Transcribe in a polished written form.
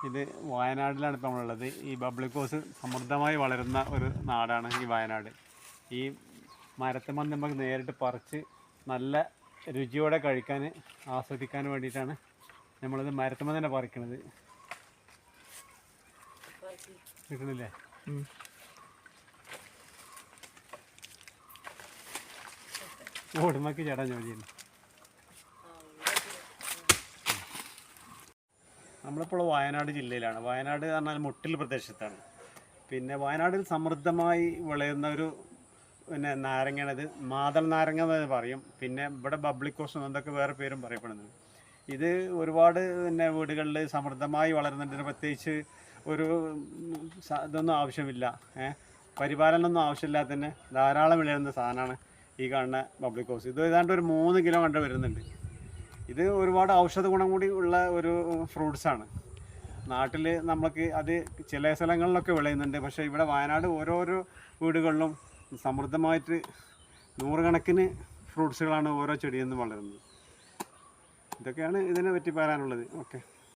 ഇത് വയനാട്ടിലാണ് ഇപ്പോൾ നമ്മളുള്ളത്. ഈ ബബ്ലിക്കോസ് സമൃദ്ധമായി വളരുന്ന ഒരു നാടാണ് ഈ വയനാട്. ഈ മരത്തുമ്മ നമുക്ക് നേരിട്ട് പറിച്ച് നല്ല രുചിയോടെ കഴിക്കാൻ ആസ്വദിക്കാൻ വേണ്ടിയിട്ടാണ് നമ്മളിത് മരത്തുമ്മ തന്നെ പറിക്കുന്നത്. കിട്ടണില്ലേ? ഓടുമ്മക്ക് ചേട്ടാ ജോലിയാണ്. നമ്മളിപ്പോൾ വയനാട് ജില്ലയിലാണ്. വയനാട് എന്ന് പറഞ്ഞാൽ മുട്ടിൽ പ്രദേശത്താണ്. പിന്നെ വയനാട്ടിൽ സമൃദ്ധമായി വിളയുന്ന ഒരു നാരങ്ങയാണിത്. മാതൾ നാരങ്ങ എന്ന് പറയും. പിന്നെ ഇവിടെ ബബ്ലിക്കോസ് എന്നൊക്കെ വേറെ പേരും പറയപ്പെടുന്നത്. ഇത് ഒരുപാട് വീടുകളിൽ സമൃദ്ധമായി വളരുന്നുണ്ട്. പ്രത്യേകിച്ച് ഒരു ഇതൊന്നും ആവശ്യമില്ല, പരിപാലനമൊന്നും ആവശ്യമില്ലാതെ തന്നെ ധാരാളം വിളയുന്ന സാധനമാണ് ഈ കാണുന്ന ബബ്ലിക്കോസ്. ഇത് ഏതാണ്ട് ഒരു 3 കിലോ കണ്ട് വരുന്നുണ്ട്. ഇത് ഒരുപാട് ഔഷധ ഗുണം കൂടി ഉള്ള ഒരു ഫ്രൂട്ട്സാണ്. നാട്ടിൽ നമുക്ക് അത് ചില സ്ഥലങ്ങളിലൊക്കെ വിളയുന്നുണ്ട്. പക്ഷേ ഇവിടെ വയനാട് ഓരോരോ വീടുകളിലും സമൃദ്ധമായിട്ട് 100 കണക്കിന് ഫ്രൂട്ട്സുകളാണ് ഓരോ ചെടിയിൽ നിന്ന് വളരുന്നത്. ഇതൊക്കെയാണ് ഇതിനെ പറ്റി പറയാനുള്ളത്. ഓക്കെ.